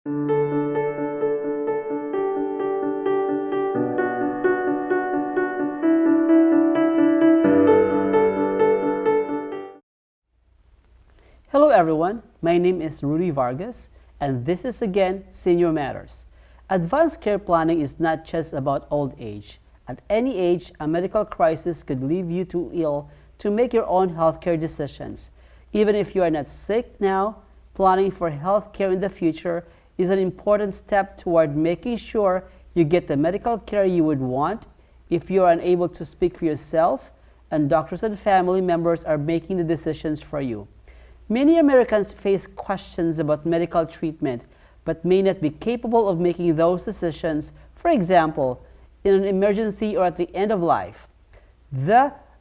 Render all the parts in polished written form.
Hello everyone, my name is Rudy Vargas, and this is again Senior Matters. Advanced care planning is not just about old age. At any age, a medical crisis could leave you too ill to make your own healthcare decisions. Even if you are not sick now, planning for healthcare in the future is an important step toward making sure you get the medical care you would want if you are unable to speak for yourself and doctors and family members are making the decisions for you. Many Americans face questions about medical treatment, but may not be capable of making those decisions, for example, in an emergency or at the end of life.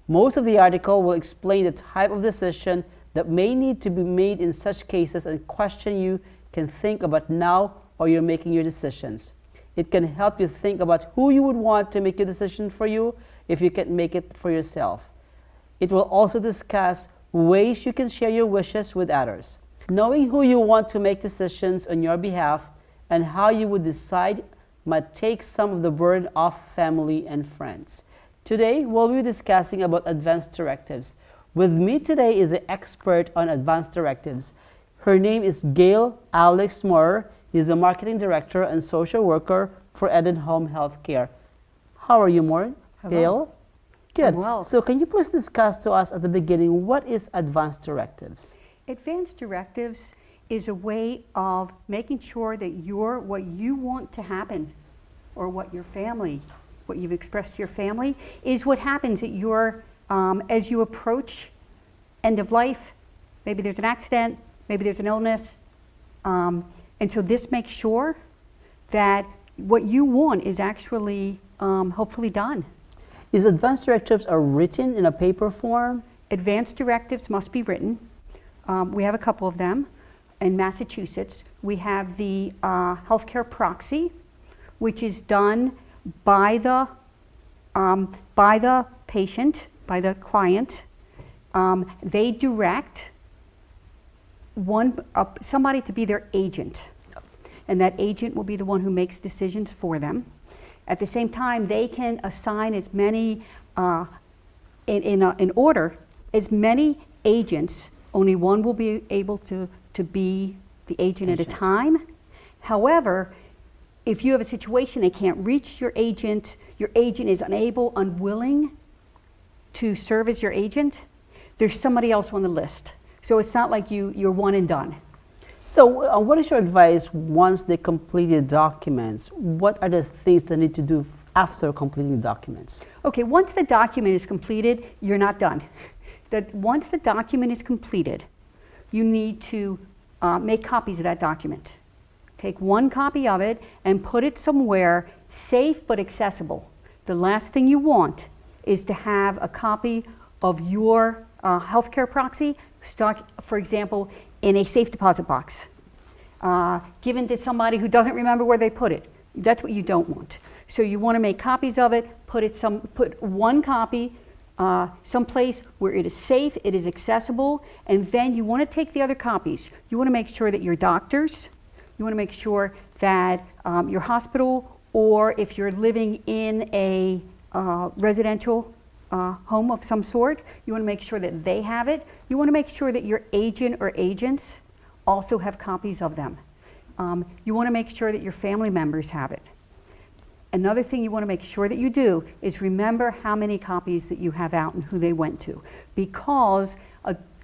Most of the article will explain the type of decision that may need to be made in such cases and question you can think about now or you're making your decisions. It can help you think about who you would want to make a decision for you if you can't make it for yourself. It will also discuss ways you can share your wishes with others. Knowing who you want to make decisions on your behalf and how you would decide might take some of the burden off family and friends. Today, we'll be discussing about advanced directives. With me today is an expert on advanced directives. Her name is Gail Alex Moore. She's a marketing director and social worker for Eden Home Healthcare. How are you, Moore? Hello. Gail? Good. Well. So can you please discuss to us at the beginning, what is advanced directives? Advanced directives is a way of making sure that what you want to happen, or what you've expressed to your family, is what happens at as you approach end of life. Maybe there's an accident, maybe there's an illness. And so this makes sure that what you want is actually hopefully done. Is advanced directives are written in a paper form? Advanced directives must be written. We have a couple of them. In Massachusetts, we have the healthcare proxy, which is done by the patient, by the client. They direct somebody to be their agent, and that agent will be the one who makes decisions for them. At the same time, they can assign as many, in order, as many agents. Only one will be able to be the agent at a time. However, if you have a situation they can't reach your agent is unwilling to serve as your agent, there's somebody else on the list. So it's not like you're one and done. So what is your advice once they complete the documents? What are the things they need to do after completing the documents? Okay, once the document is completed, you're not done. Once the document is completed, you need to make copies of that document. Take one copy of it and put it somewhere safe but accessible. The last thing you want is to have a copy of your healthcare proxy stuck, for example, in a safe deposit box, given to somebody who doesn't remember where they put it. That's what you don't want. So you want to make copies of it, put one copy someplace where it is safe, it is accessible, and then you want to take the other copies. You want to make sure that your doctors, you want to make sure that your hospital, or if you're living in a residential home of some sort, you want to make sure that they have it. You want to make sure that your agent or agents also have copies of them. You want to make sure that your family members have it. Another thing you want to make sure that you do is remember how many copies that you have out and who they went to, because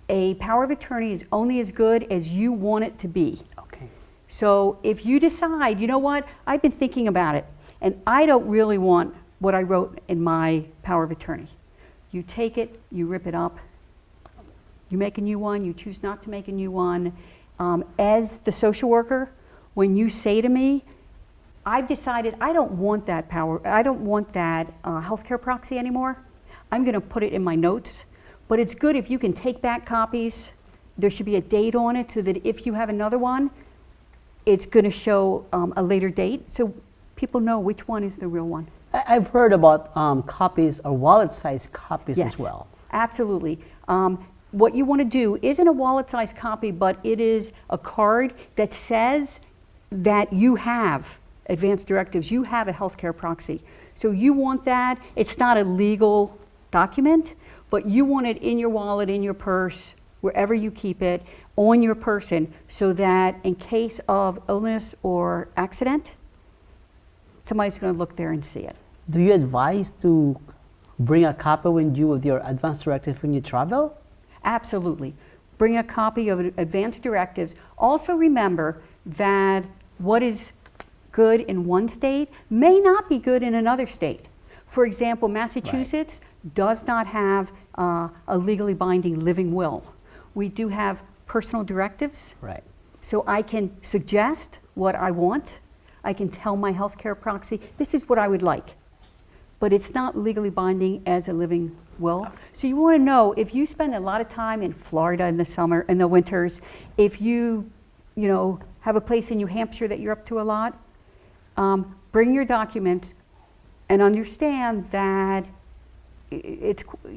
a power of attorney is only as good as you want it to be. Okay. So if you decide, you know what, I've been thinking about it and I don't really want what I wrote in my power of attorney. You take it, you rip it up, you make a new one, you choose not to make a new one. As the social worker, when you say to me, I've decided I don't want that healthcare proxy anymore, I'm going to put it in my notes. But it's good if you can take back copies. There should be a date on it so that if you have another one, it's going to show a later date so people know which one is the real one. I've heard about copies or wallet-sized copies as well. Absolutely. What you want to do isn't a wallet-sized copy, but it is a card that says that you have advanced directives, you have a healthcare proxy. So you want that. It's not a legal document, but you want it in your wallet, in your purse, wherever you keep it, on your person, so that in case of illness or accident, somebody's going to look there and see it. Do you advise to bring a copy with you of your advance directive when you travel? Absolutely. Bring a copy of advanced directives. Also remember that what is good in one state may not be good in another state. For example, Massachusetts does not have a legally binding living will. We do have personal directives. Right. So I can suggest what I want. I can tell my healthcare proxy, this is what I would like. But it's not legally binding as a living will. So you want to know, if you spend a lot of time in Florida in the summer, in the winters, if you have a place in New Hampshire that you're up to a lot, bring your documents and understand that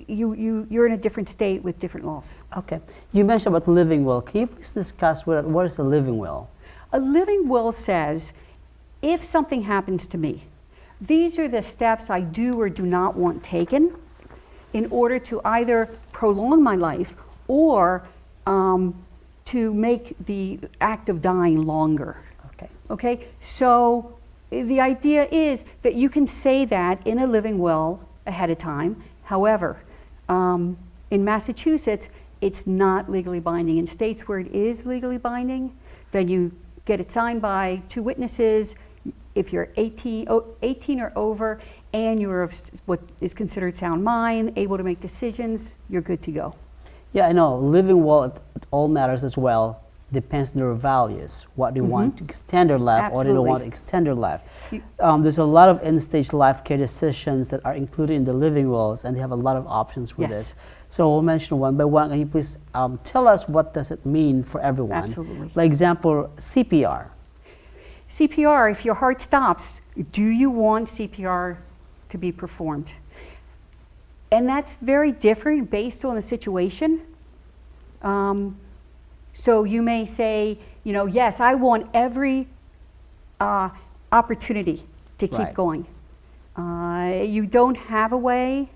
you're in a different state with different laws. Okay. You mentioned about living will. Can you please discuss what is a living will? A living will says, if something happens to me, these are the steps I do or do not want taken in order to either prolong my life or to make the act of dying longer. Okay. Okay? So the idea is that you can say that in a living will ahead of time. However, in Massachusetts, it's not legally binding. In states where it is legally binding, then you get it signed by 2 witnesses. If you're 18 or over and you're of what is considered sound mind, able to make decisions, you're good to go. Yeah, I know. Living will, it all matters as well. Depends on their values. What they want to extend their life, or they don't want to extend their life. There's a lot of end-stage life care decisions that are included in the living wills, and they have a lot of options with this. So we'll mention one by one. Can you please tell us what does it mean for everyone? Absolutely. For example, CPR. CPR, if your heart stops, do you want CPR to be performed? And that's very different based on the situation. So you may say, yes, I want every opportunity to keep going. You don't have a way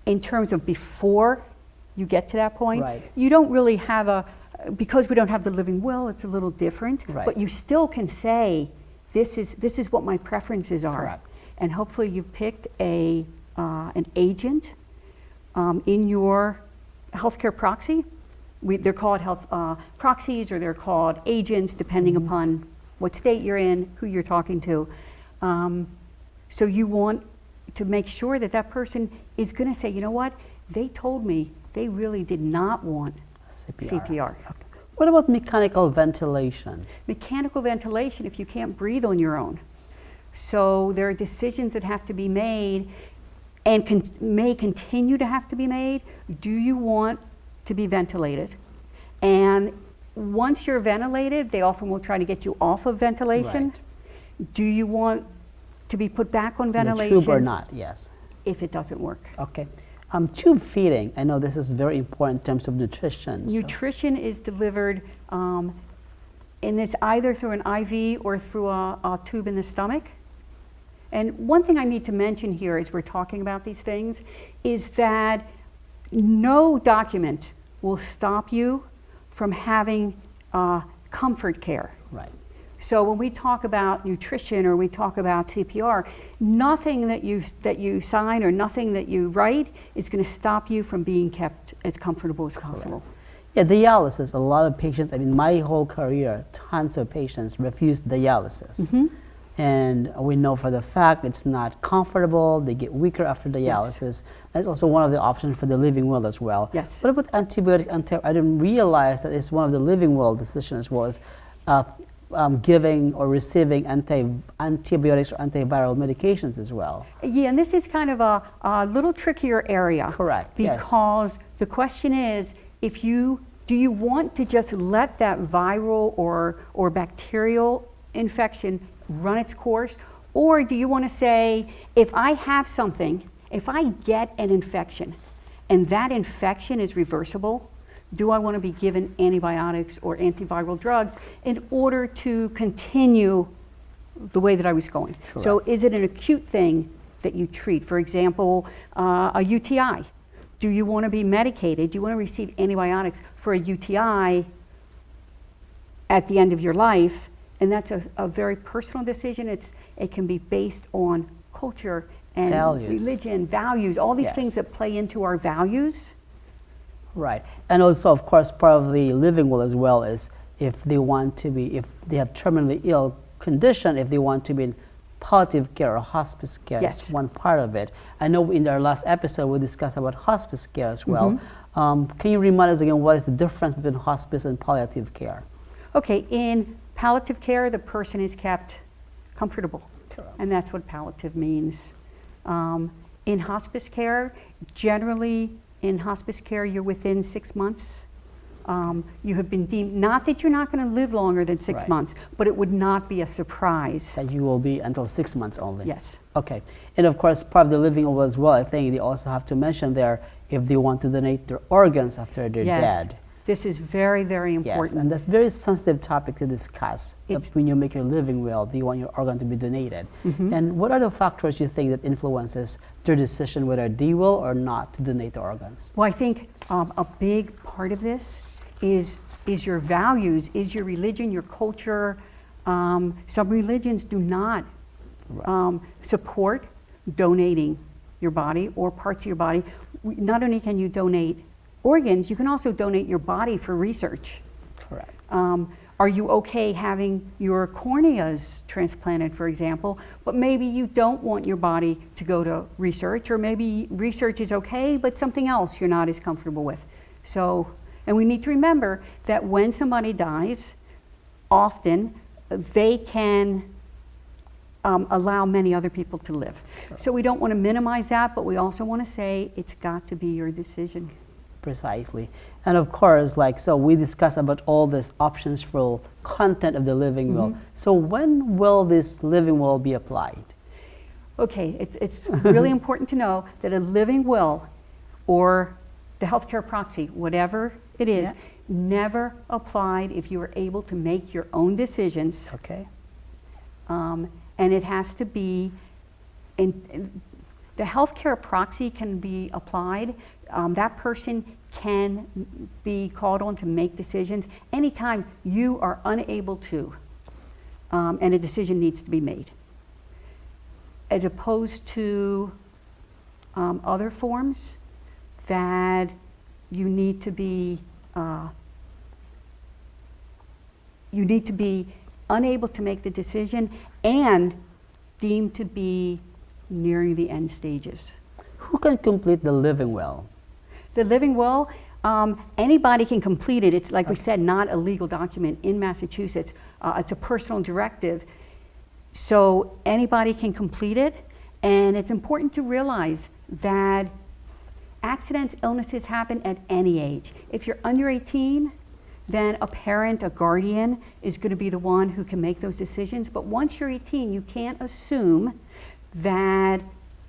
in terms of before you get to that point. You don't really have because we don't have the living will, it's a little different. But you still can say, this is what my preferences are. And hopefully you've picked an agent in your healthcare proxy. They're called health proxies, or they're called agents, depending upon what state you're in, who you're talking to. So you want to make sure that that person is going to say, you know what, they told me they really did not want CPR. Okay. What about mechanical ventilation? Mechanical ventilation, if you can't breathe on your own. So there are decisions that have to be made and may continue to have to be made. Do you want to be ventilated? And once you're ventilated, they often will try to get you off of ventilation. Do you want to be put back on ventilation? The tube or not, yes. If it doesn't work. Okay. Tube feeding, I know this is very important in terms of nutrition. Nutrition is delivered and it's either through an IV or through a tube in the stomach. And one thing I need to mention here as we're talking about these things is that no document will stop you from having comfort care. So when we talk about nutrition or we talk about CPR, nothing that you sign or nothing that you write is going to stop you from being kept as comfortable as possible. Yeah, dialysis. A lot of patients, my whole career, tons of patients refuse dialysis. And we know for the fact it's not comfortable, they get weaker after dialysis. That's also one of the options for the living will as well. What about antibiotic? I didn't realize that it's one of the living will decisions was giving or receiving antibiotics or antiviral medications as well. Yeah, and this is kind of a little trickier area. Because the question is, do you want to just let that viral or bacterial infection run its course? Or do you want to say, if I have something, if I get an infection and that infection is reversible, do I want to be given antibiotics or antiviral drugs in order to continue the way that I was going? Correct. So is it an acute thing that you treat? For example, a UTI. Do you want to be medicated? Do you want to receive antibiotics for a UTI at the end of your life? And that's a very personal decision. It can be based on culture and Values. religion, values, all these Yes. things that play into our values. Right. And also, of course, part of the living will as well is if they want to be, if they have terminally ill condition, if they want to be in palliative care or hospice care, Yes. is one part of it. I know in our last episode we discussed about hospice care as well. Can you remind us again what is the difference between hospice and palliative care? Okay, in palliative care, the person is kept comfortable. Correct. And that's what palliative means. In hospice care, generally in hospice care, you're within 6 months. You have been deemed, not that you're not going to live longer than 6 Right. months, but it would not be a surprise. That you will be until 6 months only. Yes. Okay. And of course, part of the living will as well, I think they also have to mention there if they want to donate their organs after they're Yes. dead. This is very, very Yes, important. and that's a very sensitive topic to discuss. It's- When you make your living will, do you want your organ to be donated? And what are the factors you think that influences their decision whether they will or not to donate the organs? Well, I think a big part of this is your values, is your religion, your culture. Some religions do not support donating your body or parts of your body. Not only can you donate organs, you can also donate your body for research. Correct. Are you okay having your corneas transplanted, for example, but maybe you don't want your body to go to research, or maybe research is okay, but something else you're not as comfortable with. So, and we need to remember that when somebody dies, often they can allow many other people to live. So we don't want to minimize that, but we also want to say it's got to be your decision. Precisely. And of course, so we discussed about all these options for content of the living will. So when will this living will be applied? Okay, it's really important to know that a living will or the healthcare proxy, whatever it is, Yeah. never applied if you are able to make your own decisions. Okay. And it has to be, the healthcare proxy can be applied. That person can be called on to make decisions anytime you are unable to, and a decision needs to be made. As opposed to other forms that you need to be unable to make the decision and deemed to be nearing the end stages. Who can complete the living will? The living will, anybody can complete it. It's like we said, not a legal document in Massachusetts. It's a personal directive. So anybody can complete it. And it's important to realize that accidents, illnesses happen at any age. If you're under 18, then a parent, a guardian is going to be the one who can make those decisions. But once you're 18, you can't assume that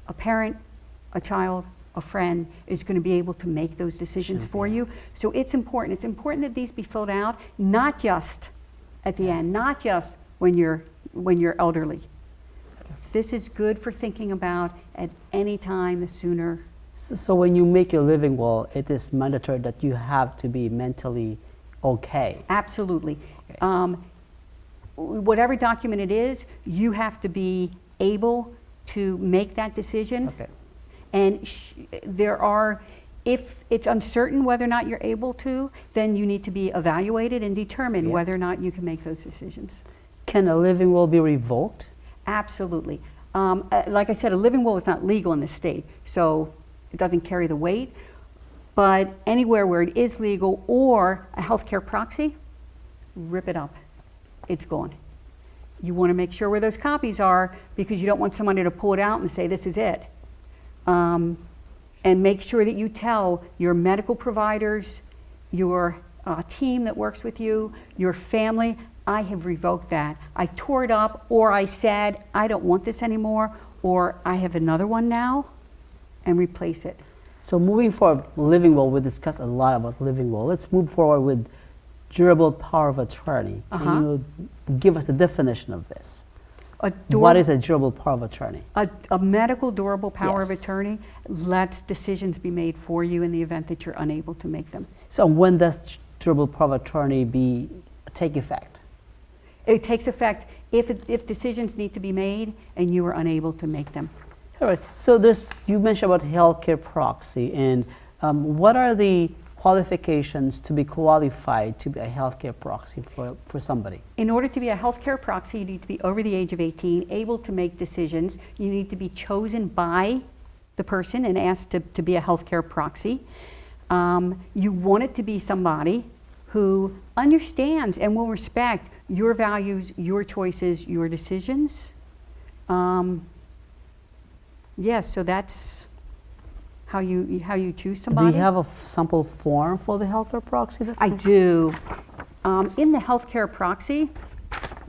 a parent, a child, a friend is going to be able to make those decisions for you. So it's important. It's important that these be filled out, not just at the end, not just when you're elderly. This is good for thinking about at any time, the sooner. So when you make your living will, it is mandatory that you have to be mentally okay. Absolutely. Okay. Whatever document it is, you have to be able to make that decision. Okay. And if it's uncertain whether or not you're able to, then you need to be evaluated and determine Yeah. whether or not you can make those decisions. Can a living will be revoked? Absolutely. Like I said, a living will is not legal in this state, so it doesn't carry the weight. But anywhere where it is legal or a healthcare proxy, rip it up. It's gone. You want to make sure where those copies are because you don't want somebody to pull it out and say, this is it. And make sure that you tell your medical providers, your team that works with you, your family, I have revoked that. I tore it up, or I said, I don't want this anymore, or I have another one now, and replace it. So moving forward, living will, we discussed a lot about living will. Let's move forward with durable power of attorney. Can you give us a definition of this? What is a durable power of attorney? A medical durable power of Yes. attorney lets decisions be made for you in the event that you're unable to make them. So when does durable power of attorney take effect? It takes effect if decisions need to be made and you are unable to make them. All right. So you mentioned about healthcare proxy, and what are the qualifications to be qualified to be a healthcare proxy for somebody? In order to be a healthcare proxy, you need to be over the age of 18, able to make decisions. You need to be chosen by the person and asked to be a healthcare proxy. You want it to be somebody who understands and will respect your values, your choices, your decisions. Yes, so that's how you choose somebody. Do you have a sample form for the healthcare proxy? I do. In the healthcare proxy,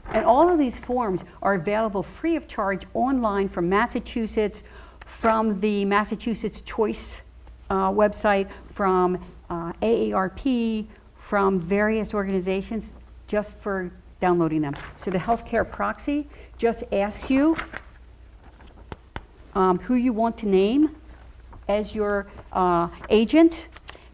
and all of these forms are available free of charge online from Massachusetts, from the Massachusetts Choice website, from AARP, from various organizations, just for downloading them. So the healthcare proxy just asks you who you want to name as your agent,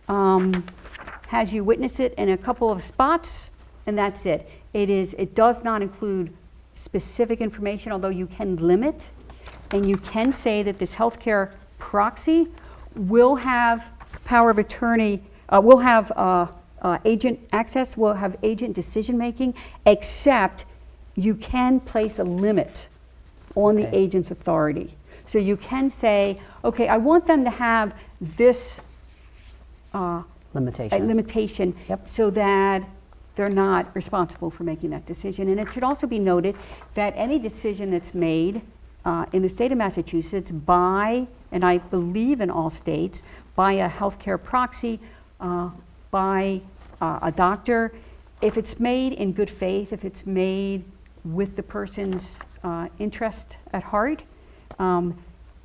has you witness it in a couple of spots, and that's it. It does not include specific information, although you can limit, and you can say that this healthcare proxy will have power of attorney, will have agent access, will have agent decision making, except you can place a limit on the agent's authority. So you can say, okay, I want them to have this limitation so that they're not responsible for making that decision. And it should also be noted that any decision that's made in the state of Massachusetts by, and I believe in all states, by a healthcare proxy, by a doctor, if it's made in good faith, if it's made with the person's interest at heart,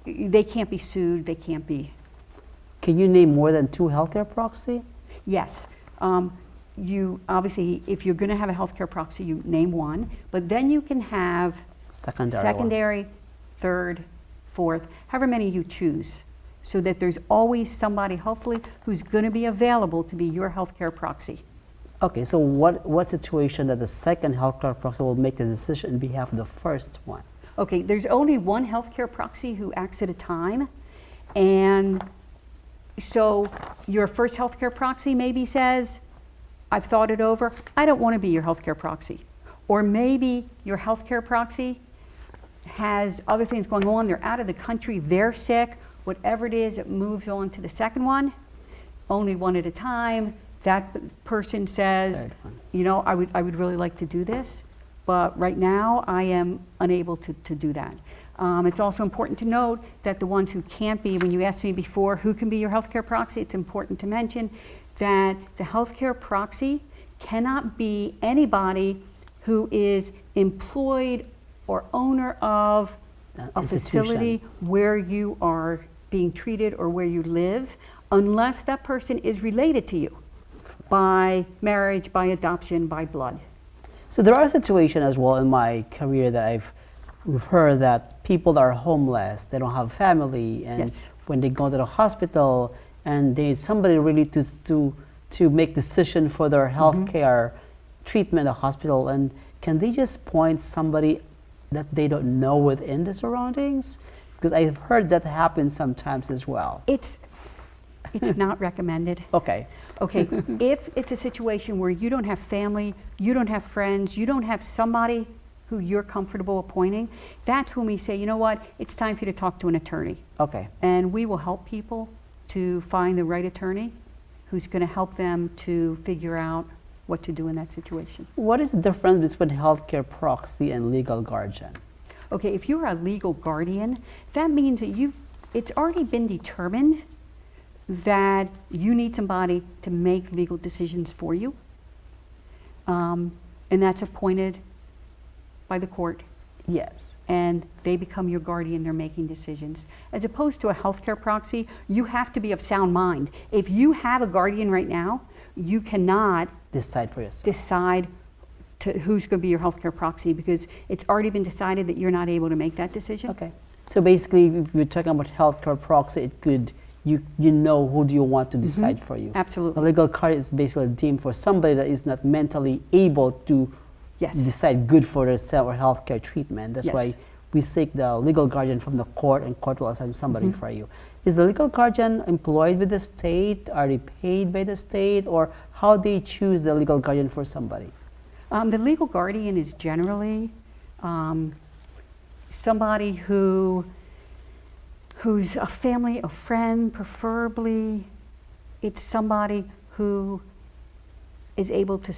they can't be sued, they can't be. Can you name more than 2 healthcare proxy? Yes. You obviously, if you're going to have a healthcare proxy, you name one, but then you can have secondary, third, fourth, however many you choose, so that there's always somebody, hopefully, who's going to be available to be your healthcare proxy. Okay, so what situation that the second healthcare proxy will make the decision on behalf of the first one? Okay, there's only one healthcare proxy who acts at a time, and so your first healthcare proxy maybe says, I've thought it over, I don't want to be your healthcare proxy. Or maybe your healthcare proxy has other things going on, they're out of the country, they're sick, whatever it is, it moves on to the second one, only one at a time. That person says, you know, I would really like to do this, but right now I am unable to do that. It's also important to note that the ones who can't be, when you asked me before who can be your healthcare proxy, it's important to mention that the healthcare proxy cannot be anybody who is employed or owner of a facility where you are being treated or where you live, unless that person is related to you by marriage, by adoption, by blood. So there are situations as well in my career that we've heard that people are homeless, they don't have family, and when they go to the hospital and they need somebody really to make decision for their health care treatment at the hospital, and can they just point somebody that they don't know within the surroundings? Because I've heard that happens sometimes as well. It's not recommended. Okay. Okay, if it's a situation where you don't have family, you don't have friends, you don't have somebody who you're comfortable appointing, that's when we say, you know what, it's time for you to talk to an attorney. Okay. And we will help people to find the right attorney who's going to help them to figure out what to do in that situation. What is the difference between healthcare proxy and legal guardian? Okay, if you're a legal guardian, that means that it's already been determined that you need somebody to make legal decisions for you, and that's appointed by the court Yes. and they become your guardian, they're making decisions. As opposed to a healthcare proxy, you have to be of sound mind. If you have a guardian right now, you cannot Decide for yourself. decide who's going to be your healthcare proxy because it's already been decided that you're not able to make that decision. Okay. So basically, if we're talking about healthcare proxy, it could, you know who do you want to decide for you. Absolutely. A legal guardian is basically deemed for somebody that is not mentally able to Yes. decide good for themselves or healthcare treatment. That's Yes. why we seek the legal guardian from the court, and court will assign somebody Mm-hmm. for you. Is the legal guardian employed with the state? Are they paid by the state? Or how they choose the legal guardian for somebody? The legal guardian is generally somebody who's a family, a friend, preferably. It's somebody who is able to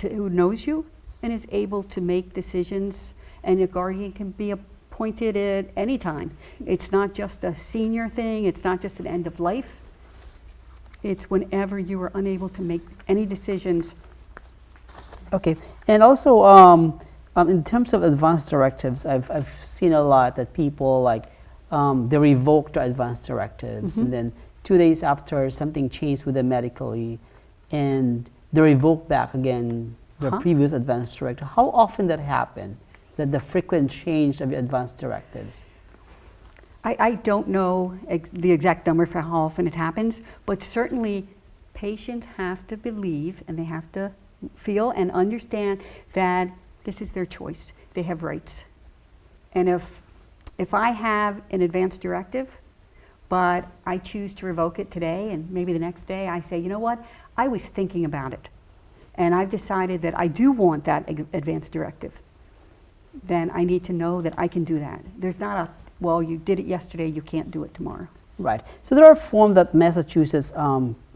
who knows you and is able to make decisions. And a guardian can be appointed at any time. It's not just a senior thing. It's not just an end of life. It's whenever you are unable to make any decisions. Okay, and also in terms of advance directives, I've seen a lot that people they revoke their advance directives, and then 2 days after something changed with them medically, and they revoke back again their previous advance directive. How often that happen? That the frequent change of the advance directives? I don't know the exact number for how often it happens, but certainly patients have to believe and they have to feel and understand that this is their choice. They have rights. And if I have an advance directive, but I choose to revoke it today and maybe the next day I say, you know what, I was thinking about it and I've decided that I do want that advance directive, then I need to know that I can do that. There's not a, well, you did it yesterday, you can't do it tomorrow. Right. So there are forms that Massachusetts,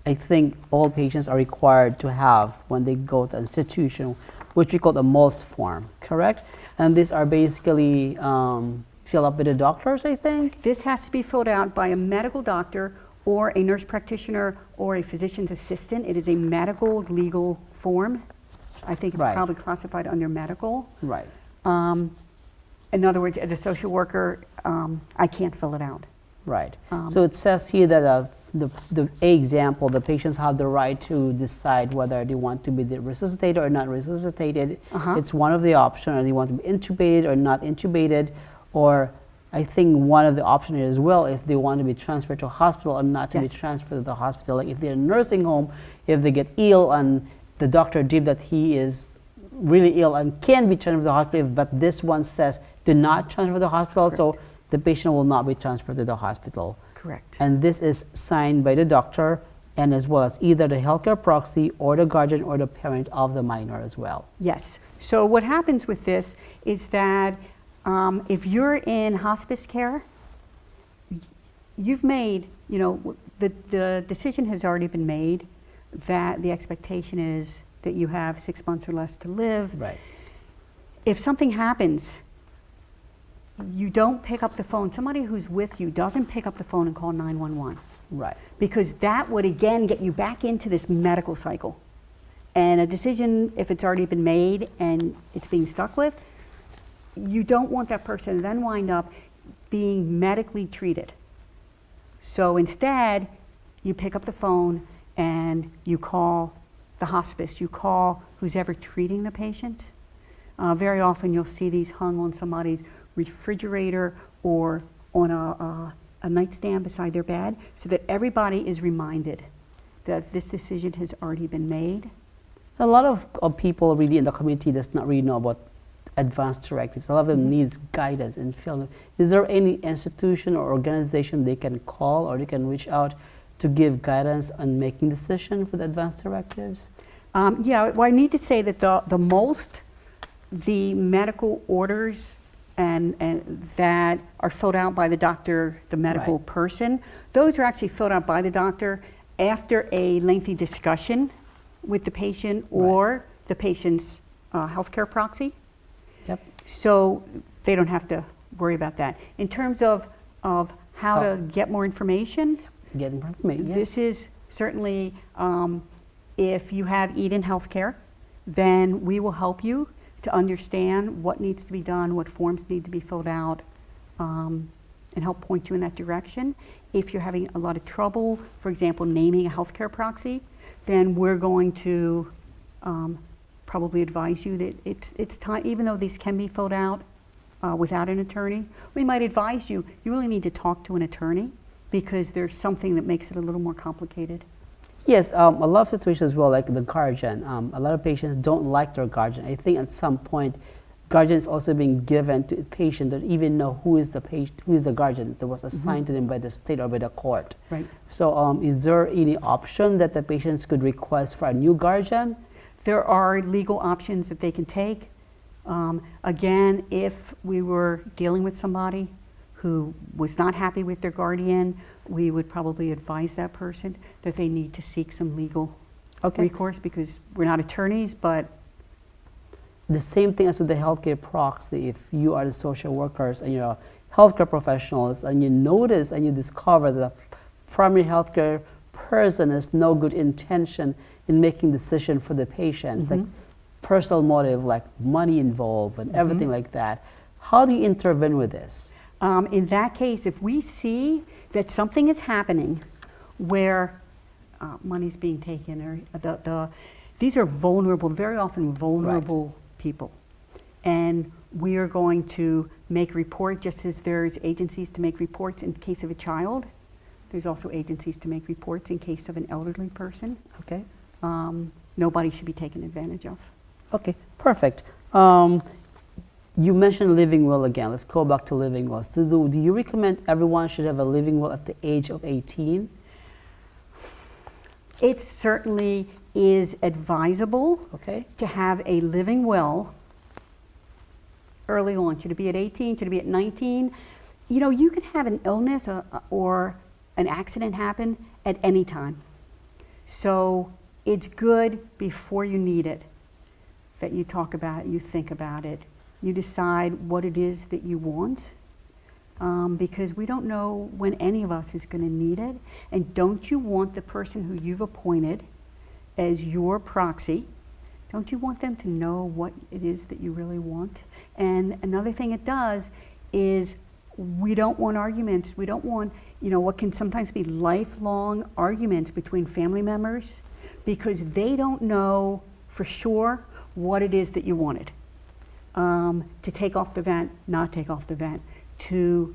I think all patients are required to have when they go to an institution, which we call the MOLST form, correct? And these are basically filled up by the doctors, I think? This has to be filled out by a medical doctor or a nurse practitioner or a physician's assistant. It is a medical legal form. I think it's Right. probably classified under medical. Right. In other words, as a social worker, I can't fill it out. Right. So it says here that the example, the patients have the right to decide whether they want to be resuscitated or not resuscitated. It's one of the options, or they want to be intubated or not intubated, or I think one of the options as well, if they want to be transferred to a hospital or not to be Yes. transferred to the hospital. Like if they're in a nursing home, if they get ill and the doctor deemed that he is really ill and can be transferred to the hospital, but this one says do not transfer to the hospital, so the patient will not be transferred to the hospital. Correct. And this is signed by the doctor and as well as either the healthcare proxy or the guardian or the parent of the minor as well. Yes. So what happens with this is that if you're in hospice care, you've made, the decision has already been made that the expectation is that you have 6 months or less to live. Right. If something happens, you don't pick up the phone. Somebody who's with you doesn't pick up the phone and call 911. Right. Because that would again get you back into this medical cycle. And a decision, if it's already been made and it's being stuck with, you don't want that person to then wind up being medically treated. So instead, you pick up the phone and you call the hospice, you call who's ever treating the patient. Very often you'll see these hung on somebody's refrigerator or on a nightstand beside their bed so that everybody is reminded that this decision has already been made. A lot of people really in the community does not really know about advanced directives. A lot of them needs guidance and field. Is there any institution or organization they can call or they can reach out to give guidance on making decisions with advanced directives? Yeah, well, I need to say that the medical orders and that are filled out by the doctor, the medical Right. person, those are actually filled out by the doctor after a lengthy discussion with the patient or the patient's healthcare proxy. Yep. So they don't have to worry about that. In terms of how to get more information, Get information. Yes. this is certainly, if you have Eden Healthcare, then we will help you to understand what needs to be done, what forms need to be filled out, and help point you in that direction. If you're having a lot of trouble, for example, naming a healthcare proxy, then we're going to probably advise you that it's time, even though these can be filled out without an attorney, we might advise you really need to talk to an attorney because there's something that makes it a little more complicated. Yes, a lot of situations as well, like the guardian. A lot of patients don't like their guardian. I think at some point, guardian is also being given to a patient that even know who is the patient, who is the guardian that was assigned to them by the state or by the court. Right. So, is there any option that the patients could request for a new guardian? There are legal options that they can take. Again, if we were dealing with somebody who was not happy with their guardian, we would probably advise that person that they need to seek some legal recourse because we're not attorneys, but the same thing as with the healthcare proxy. If you are the social workers and you're healthcare professionals and you notice and you discover that the primary healthcare person has no good intention in making decision for the patients, like personal motive, like money involved and everything like that, how do you intervene with this? In that case, if we see that something is happening where money's being taken, or these are vulnerable, very often vulnerable people, and we are going to make report just as there's agencies to make reports in case of a child. There's also agencies to make reports in case of an elderly person. Okay. Nobody should be taken advantage of. Okay, perfect. You mentioned living will again. Let's go back to living wills. Do you recommend everyone should have a living will at the age of 18? It certainly is advisable to have a living will early on. Should it be at 18? Should it be at 19? You know, you can have an illness or an accident happen at any time. So it's good before you need it that you talk about it, you think about it, you decide what it is that you want, because we don't know when any of us is going to need it. And don't you want the person who you've appointed as your proxy, don't you want them to know what it is that you really want? And another thing it does is we don't want arguments. We don't want, you know, what can sometimes be lifelong arguments between family members because they don't know for sure what it is that you wanted. To take off the vent, not take off the vent, to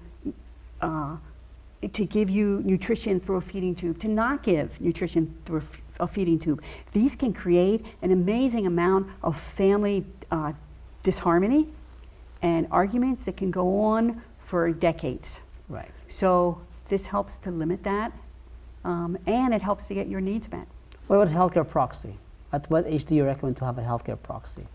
give you nutrition through a feeding tube, to not give nutrition through a feeding tube. These can create an amazing amount of family disharmony and arguments that can go on for decades. Right. So this helps to limit that, and it helps to get your needs met. What about healthcare proxy? At what age do you recommend to have a healthcare proxy?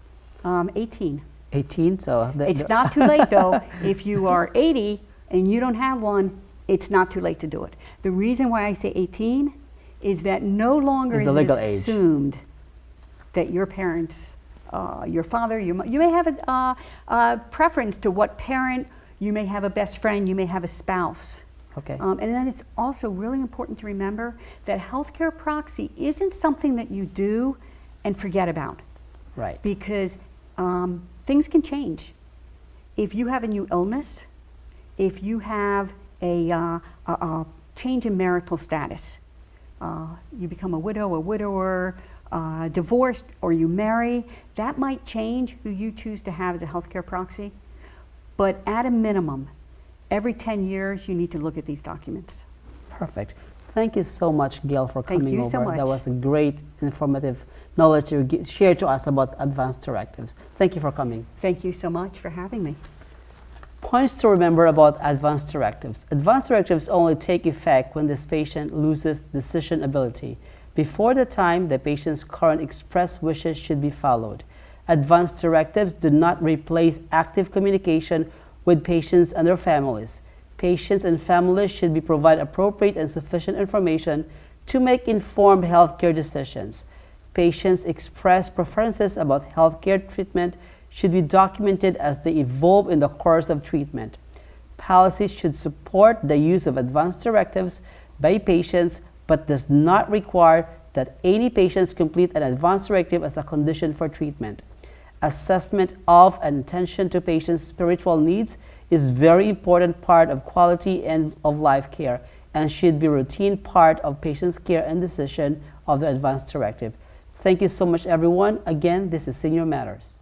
18. 18, so it's not too late though. If you are 80 and you don't have one, it's not too late to do it. The reason why I say 18 is that no longer is it assumed that your parents, your father, you may have a preference to what parent, you may have a best friend, you may have a spouse. Okay. And then it's also really important to remember that healthcare proxy isn't something that you do and forget about. Right. Because things can change. If you have a new illness, if you have a change in marital status, you become a widow, a widower, divorced, or you marry, that might change who you choose to have as a healthcare proxy. But at a minimum, every 10 years, you need to look at these documents. Perfect. Thank you so much, Gail, for coming over. Thank you so much. That was a great, informative knowledge you shared to us about advance directives. Thank you for coming. Thank you so much for having me. Points to remember about advance directives. Advance directives only take effect when this patient loses decision ability. Before the time, the patient's current express wishes should be followed. Advance directives do not replace active communication with patients and their families. Patients and families should be provided appropriate and sufficient information to make informed healthcare decisions. Patients' express preferences about healthcare treatment should be documented as they evolve in the course of treatment. Policies should support the use of advance directives by patients, but does not require that any patients complete an advance directive as a condition for treatment. assessment of and attention to patients' spiritual needs is very important part of quality and of life care and should be routine part of patients' care and decision of the advance directive. Thank you so much, everyone. Again, this is Senior Matters.